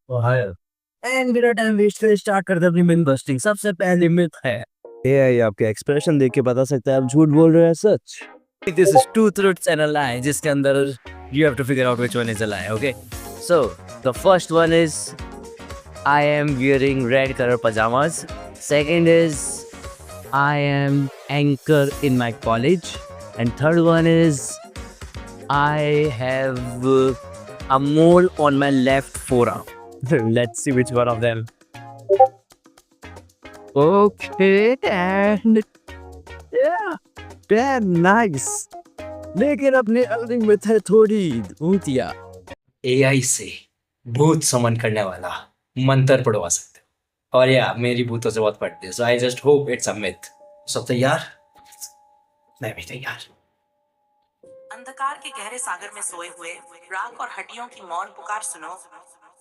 And बिना time waste करे start करते हैं अपनी मिथ बस्टिंग। सबसे पहली मिथ है एआई आपके एक्सप्रेशन देख के बता सकता है आप झूठ बोल रहे हैं सच। This is two truths and a lie, जिसके अंदर you have to figure out which one is a lie. Okay, so the first one is I am wearing red color pajamas. Second is I am anchor in my college. And third one is I have a mole on my left forearm. Let's see which one of them. Okay, and yeah, damn nice. लेकिन अपनी अगली myth है थोड़ी भूतिया। AI से भूत समन करने वाला मंत्र पढ़वा सकते हो, और या मेरी भूतों से बहुत पढ़ती है, so I just hope it's a myth. सब तैयार? मैं भी तैयार। अंधकार के गहरे सागर में सोए हुए राग और हड्डियों की मौन पुकार सुनो।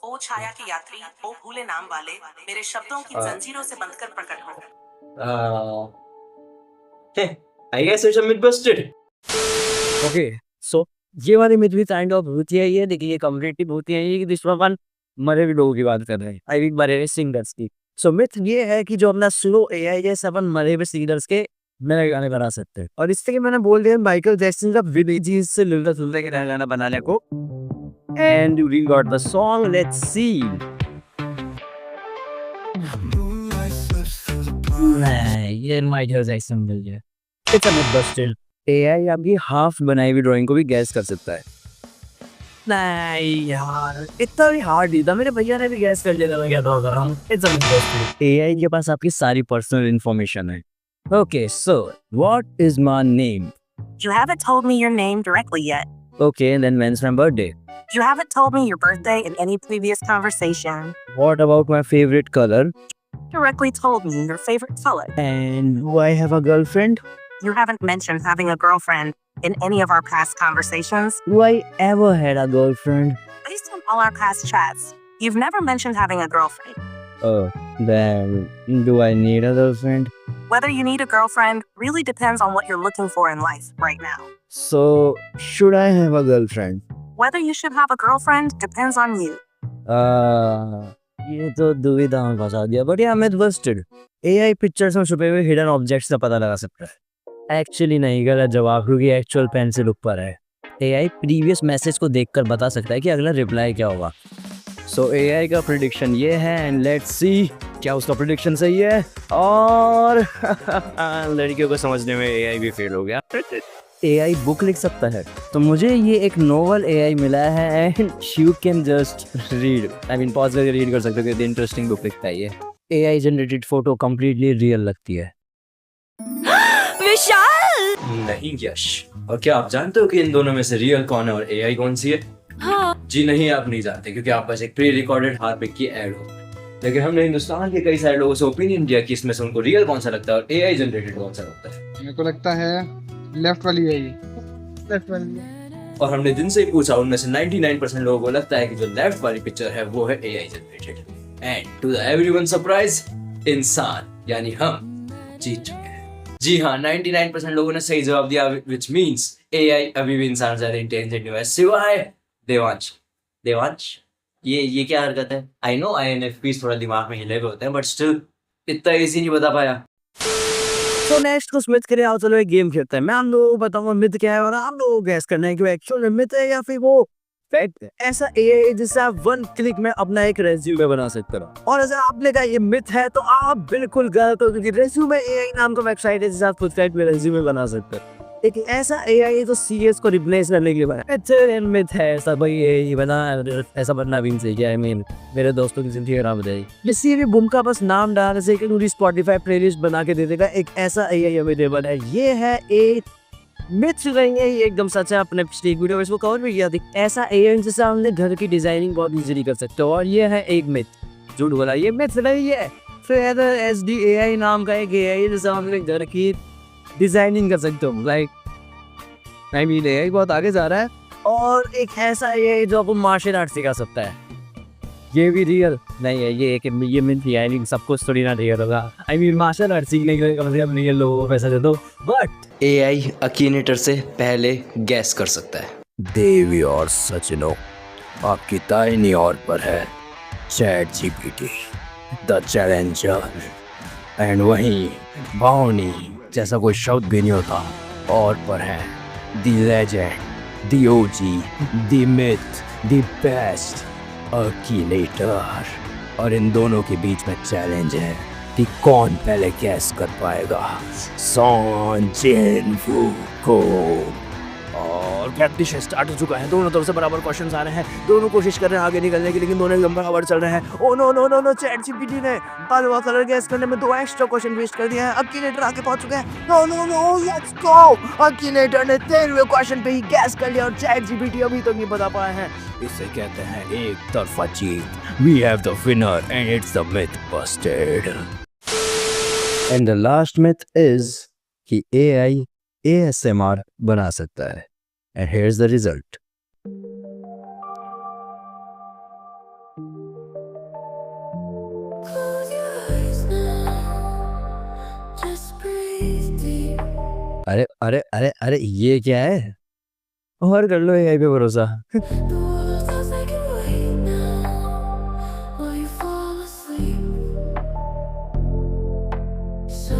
ओ छाया के यात्री, ओ भूले नाम वाले, मेरे शब्दों की जंजीरों से बंधकर प्रकट हो। I guess it's a myth busted. Okay, so ये वाली myth भी काइंड ऑफ भूतिया ही है, लेकिन ये कम्युनिटी भूतिया ही है कि जिसमें अपन मरे हुए लोगों की बात कर रहे हैं। आई मीन मरे हुए सिंगर्स की। सो मिथ ये है कि जो अपना स्लो एआई जैसे अपन मरे हुए सिंगर्स के नए गाने बना सकते हैं। और इससे कि मैंने बोल दिया माइकल जैक्सन का विली जीन्स से मिलता जुलता के नया गाना बनाने को। And we got the song, let's see. नहीं, ये माइकल जैक्सन मिल गया। It's a myth busted. AI आपकी हाफ बनाई हुई ड्राइंग को भी गैस कर सकता है। नहीं यार, इतना भी हार्ड नहीं था, मेरे भैया ने भी गैस कर लिया था मैं क्या था कर रहा हूँ। It's a myth busted. AI के पास आपकी सारी पर्सनल इंफॉर्मेशन है। Okay, so what is my name? You haven't told me your name directly yet. Okay, then when's my birthday? You haven't told me your birthday in any previous conversation. What about my favorite color? Directly told me your favorite color. And do I have a girlfriend? You haven't mentioned having a girlfriend in any of our past conversations. Do I ever had a girlfriend? Based on all our past chats, you've never mentioned having a girlfriend. Oh, then do I need a girlfriend? Whether you need a girlfriend really depends on what you're looking for in life right now. So, should I have a girlfriend? Whether you should have a girlfriend depends on you. ये तो दुविधा में फंसा दिया, but यार myth busted. AI pictures में छुपे हुए हिडन ऑब्जेक्ट्स का पता लगा सकता है। एक्चुअली नहीं, गलत जवाब, क्योंकि एक्चुअल पेंसिल ऊपर है। AI प्रीवियस मैसेज को देखकर बता सकता है कि अगला रिप्लाई क्या होगा। सो AI का प्रेडिक्शन ये है, एंड लेट्स सी क्या उसका प्रेडिक्शन सही है। और लड़कियों को समझने में AI भी फेल हो गया। AI बुक लिख सकता है, तो मुझे ये एक नोवेल AI मिला है and you can just read, I mean pause करके रीड कर सकते हो कि इंटरेस्टिंग बुक लिखता है ये। AI generated photo completely real लगती है। विशाल! नहीं यश, और क्या आप जानते हो कि इन दोनों में से रियल कौन है और AI कौन सी है? हाँ। जी नहीं, आप नहीं जानते, क्योंकि आप पास एक प्री रिकॉर्डेड हार्पिक की एड हो। लेकिन हमने हिंदुस्तान के कई सारे लोगों से ओपिनियन दिया कि इसमें से उनको रियल कौन सा लगता है और AI जनरेटेड कौन सा लगता है। मेरे को लगता है लेफ्ट वाली है ये। लेफ्ट वाली। और हमने जिनसे ही पूछा उनमें से 99% लोगों को लगता है कि जो लेफ्ट वाली पिक्चर है वो है AI जनरेटेड। And to the everyone surprise, इंसान यानी हम जीत चुके हैं। जी हाँ, 99% लोगों ने सही जवाब दिया, व्हिच मींस AI अभी भी इंसान ज्यादा इंटेलिजेंट है, सिवाय देवांश। देवांश, ये क्या हरकत है? आई नो INFPs थोड़ा दिमाग में हिले हुए होते हैं, बट स्टिल इतना इजी नहीं बता पाया। तो नेक्स्ट कुछ मिथ के लिए आओ चलो एक गेम खेलते हैं। मैं आप लोगों को बताऊंगा मिथ क्या है और आप लोगों को गैस करना है कि वो एक्चुअल मिथ है या फिर वो फैक्ट है। ऐसा AI जिससे आप 1 क्लिक में अपना एक रेज्यूमे बना सकते हो। और अगर आपने कहा ये मिथ है तो आप बिल्कुल गलत हो, क्योंकि रेज्यूमे AI नाम का वेबसाइट है जिससे आप खुद का में रेज्यूमे बना सकते हो। लेकिन ऐसा AI तो CS को रिप्लेस करने के लिए बना है। मिथ है ऐसा भाई, ये बना ऐसा बनना भी नहीं चाहिए। आई मीन मेरे दोस्तों की जिंदगी खराब हो जाएगी। किसी भी बुम का बस नाम डालने से कि पूरी Spotify प्लेलिस्ट बना के दे देगा। एक ऐसा AI अवेलेबल है, ये है एक मिथ नहीं है, ये एकदम सच है। अपने पिछली वीडियो में इसको कवर भी किया था। ऐसा AI जिससे हमने घर की डिजाइनिंग बहुत इजीली कर सकते हो, और ये है एक मिथ। झूठ बोला, ये मिथ नहीं है। फिर SDAI नाम का एक AI जिससे हमने घर की डिजाइनिंग कर सकते हो। लाइक आई मीन AI बहुत आगे जा रहा है। और एक ऐसा AI जो आपको मार्शल आर्ट सिखा सकता है, ये भी रियल नहीं है। ये मिथ है, आई मीन सब कुछ थोड़ी ना रियल होगा। आई मीन मार्शल आर्ट सीखने के लिए कम से कम रियल लोगों को पैसा दे दो। बट AI अकीनेटर से पहले गैस कर सकता है। देवी और सचिनो आपकी दाहिनी ओर पर है। ChatGPT, the challenger. एंड वहीं बाउनी जैसा कोई शब्द भी नहीं होता और पर है the legend, the OG, the myth, the best अकीलेटर। और इन दोनों के बीच में चैलेंज है कि कौन पहले गैस कर पाएगा सॉन जिनवू को। और प्रैक्टिस स्टार्ट हो चुका है, दोनों तरफ से बराबर क्वेश्चंस आ रहे हैं, दोनों कोशिश कर रहे हैं आगे निकलने की, लेकिन दोनों एकदम बराबर चल रहे हैं। Oh no no no no, ChatGPT ने हलवा कलर गैस करने में 2 एक्स्ट्रा क्वेश्चन वेस्ट कर दिए हैं। अकीलेटर आगे पहुंच चुके हैं। No no no, let's go. अकीलेटर ने 13वें क्वेश्चन पे ही गैस कर लिया और ChatGPT अभी तक नहीं बता पाए हैं। इसे कहते हैं एक तरफा जीत। We have the winner and it's the myth busted. And the last myth is कि AI ASMR बना सकता है। And here's the result. Close your eyes now. Just breathe deep. अरे अरे अरे अरे, ये क्या है? और कर लो AI पे भरोसा। The world feels like it wait now while you fall asleep. So